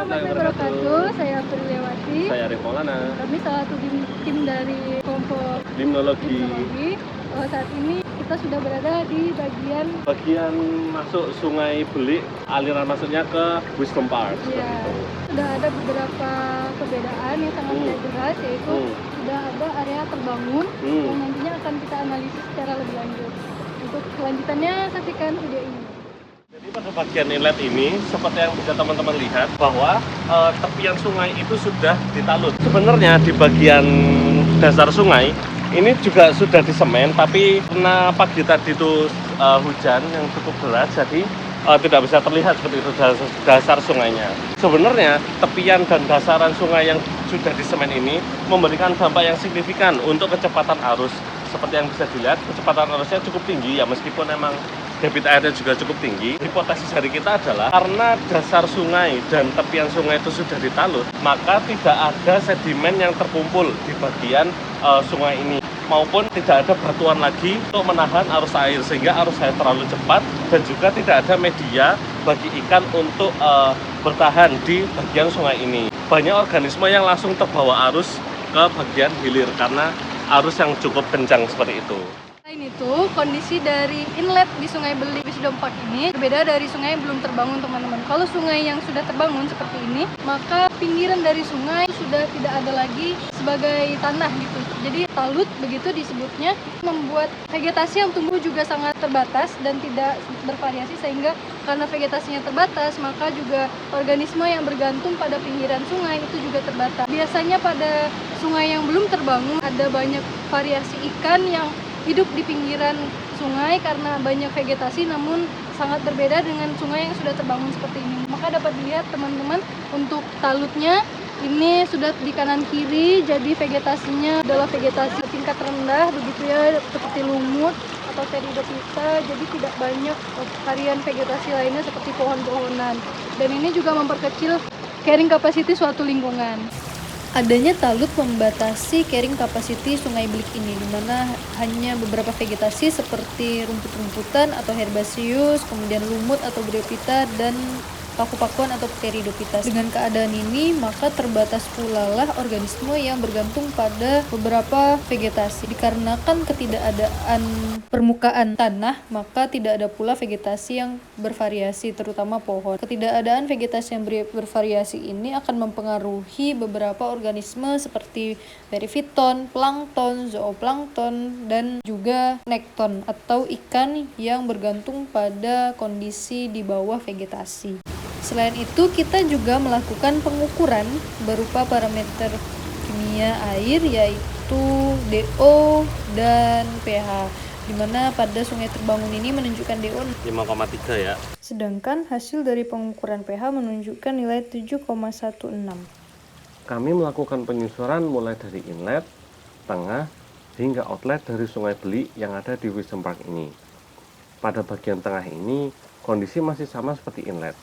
warahmatullahi wabarakatuh. Saya Apriliawati. Saya Arif Maulana. Kami salah satu tim dari kelompok Limnologi. Saat ini kita sudah berada di bagian masuk Sungai Belik, aliran masuknya ke Wisdom Park. Iya. Sudah ada beberapa perbedaan yang sangat jelas, yaitu sudah ada area terbangun yang nantinya akan kita analisis secara lebih lanjut. Untuk kelanjutannya saksikan video ini. Jadi pada bagian inlet ini, seperti yang bisa teman-teman lihat, bahwa tepian sungai itu sudah ditalut. Sebenarnya di bagian dasar sungai ini juga sudah disemen, tapi karena pagi tadi itu hujan yang cukup deras, jadi tidak bisa terlihat seperti itu dasar sungainya. Sebenarnya tepian dan dasaran sungai yang sudah disemen ini memberikan dampak yang signifikan untuk kecepatan arus. Seperti yang bisa dilihat, kecepatan arusnya cukup tinggi ya, meskipun memang debit airnya juga cukup tinggi. Hipotesis dari kita adalah karena dasar sungai dan tepian sungai itu sudah ditalut, maka tidak ada sedimen yang terkumpul di bagian sungai ini, maupun tidak ada batuan lagi untuk menahan arus air, sehingga arus air terlalu cepat dan juga tidak ada media bagi ikan untuk bertahan di bagian sungai ini. Banyak organisme yang langsung terbawa arus ke bagian hilir karena arus yang cukup kencang seperti itu. Selain itu, kondisi dari inlet di Sungai Belik Wisdom Park ini berbeda dari sungai yang belum terbangun, teman-teman. Kalau sungai yang sudah terbangun seperti ini, maka pinggiran dari sungai sudah tidak ada lagi sebagai tanah gitu. Jadi talut begitu disebutnya, membuat vegetasi yang tumbuh juga sangat terbatas dan tidak bervariasi, sehingga karena vegetasinya terbatas, maka juga organisme yang bergantung pada pinggiran sungai itu juga terbatas. Biasanya pada sungai yang belum terbangun ada banyak variasi ikan yang hidup di pinggiran sungai karena banyak vegetasi, namun sangat berbeda dengan sungai yang sudah terbangun seperti ini. Maka dapat dilihat teman-teman, untuk talutnya ini sudah di kanan kiri, jadi vegetasinya adalah vegetasi tingkat rendah begitu ya, seperti lumut atau Pteridophyta, jadi tidak banyak varian vegetasi lainnya seperti pohon-pohonan. Dan ini juga memperkecil carrying capacity suatu lingkungan. Adanya talut membatasi carrying capacity Sungai Belik ini, di mana hanya beberapa vegetasi seperti rumput-rumputan atau herbaceous, kemudian lumut atau bryophyta, dan paku-pakuan atau Pteridophyta. Dengan keadaan ini, maka terbatas pula lah organisme yang bergantung pada beberapa vegetasi. Dikarenakan ketidakadaan permukaan tanah, maka tidak ada pula vegetasi yang bervariasi, terutama pohon. Ketidakadaan vegetasi yang bervariasi ini akan mempengaruhi beberapa organisme seperti perifiton, plankton, zooplankton, dan juga nekton atau ikan yang bergantung pada kondisi di bawah vegetasi. Selain itu, kita juga melakukan pengukuran berupa parameter kimia air, yaitu DO dan pH, di mana pada sungai terbangun ini menunjukkan DO 5,3 ya. Sedangkan hasil dari pengukuran pH menunjukkan nilai 7,16. Kami melakukan penyusuran mulai dari inlet, tengah, hingga outlet dari Sungai Belik yang ada di Wisdom Park ini. Pada bagian tengah ini, kondisi masih sama seperti inlet.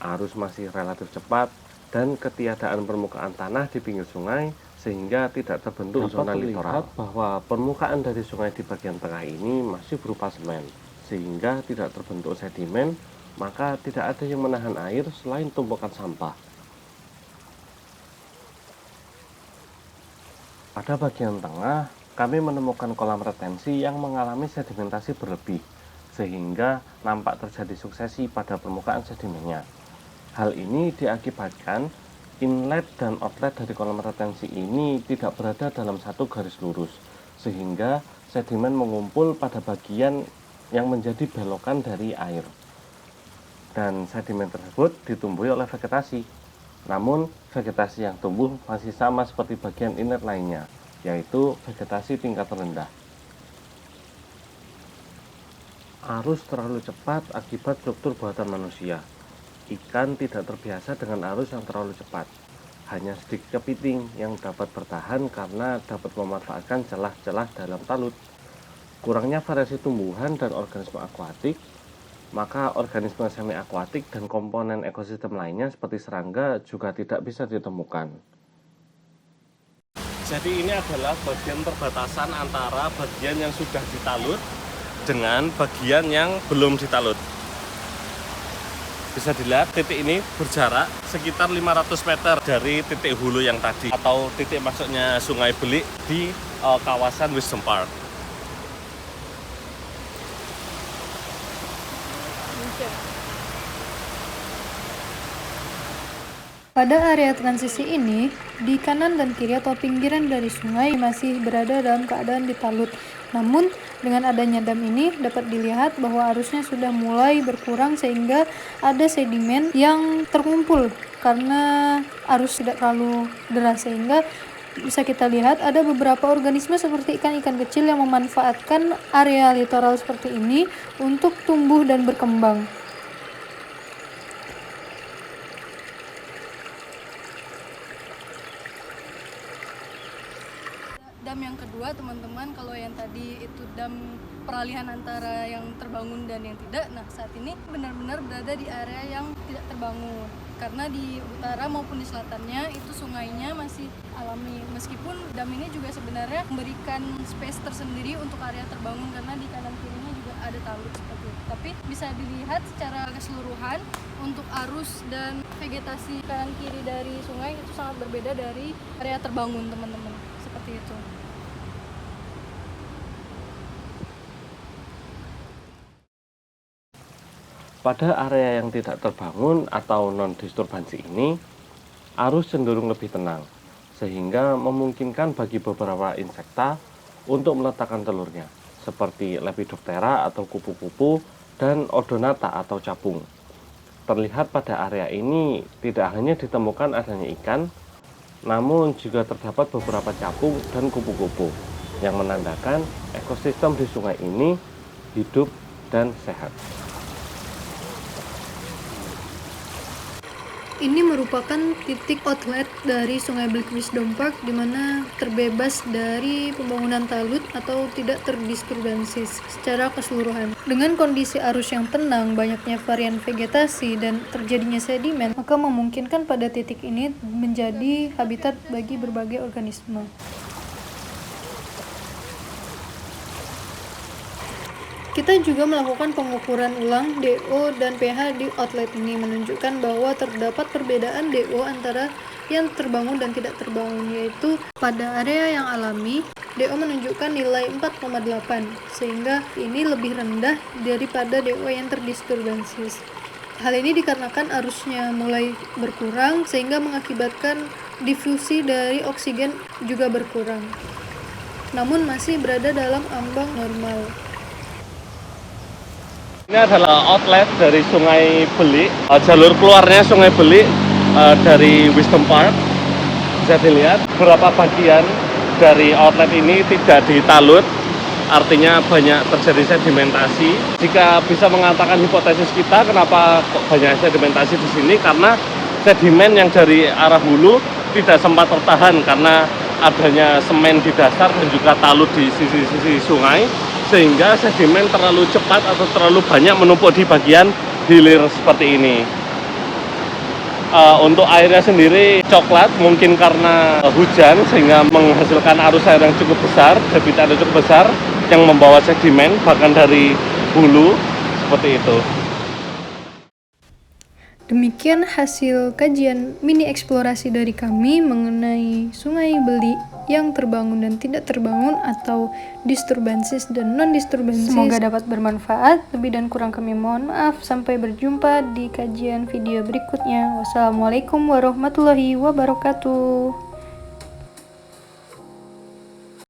Arus masih relatif cepat dan ketiadaan permukaan tanah di pinggir sungai sehingga tidak terbentuk zona litoral. Bahwa permukaan dari sungai di bagian tengah ini masih berupa semen sehingga tidak terbentuk sedimen, maka tidak ada yang menahan air selain tumpukan sampah. Pada bagian tengah, kami menemukan kolam retensi yang mengalami sedimentasi berlebih, sehingga nampak terjadi suksesi pada permukaan sedimennya. Hal ini diakibatkan inlet dan outlet dari kolam retensi ini tidak berada dalam satu garis lurus, sehingga sedimen mengumpul pada bagian yang menjadi belokan dari air. Dan sedimen tersebut ditumbuhi oleh vegetasi. Namun, vegetasi yang tumbuh masih sama seperti bagian inlet lainnya, yaitu vegetasi tingkat rendah. Arus terlalu cepat akibat struktur buatan manusia. Ikan tidak terbiasa dengan arus yang terlalu cepat. Hanya sedikit kepiting yang dapat bertahan karena dapat memanfaatkan celah-celah dalam talut. Kurangnya variasi tumbuhan dan organisme akuatik, maka organisme semi-akuatik dan komponen ekosistem lainnya seperti serangga juga tidak bisa ditemukan. Jadi ini adalah bagian perbatasan antara bagian yang sudah ditalut dengan bagian yang belum ditalut. Bisa dilihat titik ini berjarak sekitar 500 meter dari titik hulu yang tadi atau titik masuknya Sungai Belik di kawasan Wisdom Park. Pada area transisi ini, di kanan dan kiri atau pinggiran dari sungai masih berada dalam keadaan ditalut. Namun, dengan adanya dam ini dapat dilihat bahwa arusnya sudah mulai berkurang sehingga ada sedimen yang terkumpul karena arus tidak terlalu deras, sehingga bisa kita lihat ada beberapa organisme seperti ikan-ikan kecil yang memanfaatkan area litoral seperti ini untuk tumbuh dan berkembang. Dam yang kedua, teman-teman, kalau yang tadi itu dam peralihan antara yang terbangun dan yang tidak, nah saat ini benar-benar berada di area yang tidak terbangun karena di utara maupun di selatannya itu sungainya masih alami, meskipun dam ini juga sebenarnya memberikan space tersendiri untuk area terbangun karena di kanan kirinya juga ada talut seperti itu. Tapi bisa dilihat secara keseluruhan untuk arus dan vegetasi kanan kiri dari sungai itu sangat berbeda dari area terbangun, teman-teman, seperti itu. Pada area yang tidak terbangun atau non-disturbansi ini, arus cenderung lebih tenang, sehingga memungkinkan bagi beberapa insekta untuk meletakkan telurnya, seperti Lepidoptera atau kupu-kupu dan Odonata atau capung. Terlihat pada area ini tidak hanya ditemukan adanya ikan, namun juga terdapat beberapa capung dan kupu-kupu, yang menandakan ekosistem di sungai ini hidup dan sehat. Ini merupakan titik outlet dari Sungai Belik Wisdom Park di mana terbebas dari pembangunan talut atau tidak terdisturbance secara keseluruhan. Dengan kondisi arus yang tenang, banyaknya varian vegetasi dan terjadinya sedimen, maka memungkinkan pada titik ini menjadi habitat bagi berbagai organisme. Kita juga melakukan pengukuran ulang DO dan pH di outlet ini, menunjukkan bahwa terdapat perbedaan DO antara yang terbangun dan tidak terbangun, yaitu pada area yang alami DO menunjukkan nilai 4,8, sehingga ini lebih rendah daripada DO yang terdisturbansis. Hal ini dikarenakan arusnya mulai berkurang sehingga mengakibatkan difusi dari oksigen juga berkurang, namun masih berada dalam ambang normal. Ini adalah outlet dari Sungai Belik, jalur keluarnya Sungai Belik dari Wisdom Park. Bisa dilihat beberapa bagian dari outlet ini tidak ditalut, artinya banyak terjadi sedimentasi. Jika bisa mengatakan hipotesis kita kenapa kok banyak sedimentasi di sini, karena sedimen yang dari arah hulu tidak sempat tertahan karena adanya semen di dasar dan juga talut di sisi-sisi sungai, sehingga sedimen terlalu cepat atau terlalu banyak menumpuk di bagian hilir seperti ini. Untuk airnya sendiri coklat, mungkin karena hujan sehingga menghasilkan arus air yang cukup besar, debit air cukup besar yang membawa sedimen bahkan dari hulu seperti itu. Demikian hasil kajian mini eksplorasi dari kami mengenai Sungai Belik yang terbangun dan tidak terbangun atau disturbances dan non-disturbances. Semoga dapat bermanfaat. Lebih dan kurang kami mohon maaf. Sampai berjumpa di kajian video berikutnya. Wassalamualaikum warahmatullahi wabarakatuh.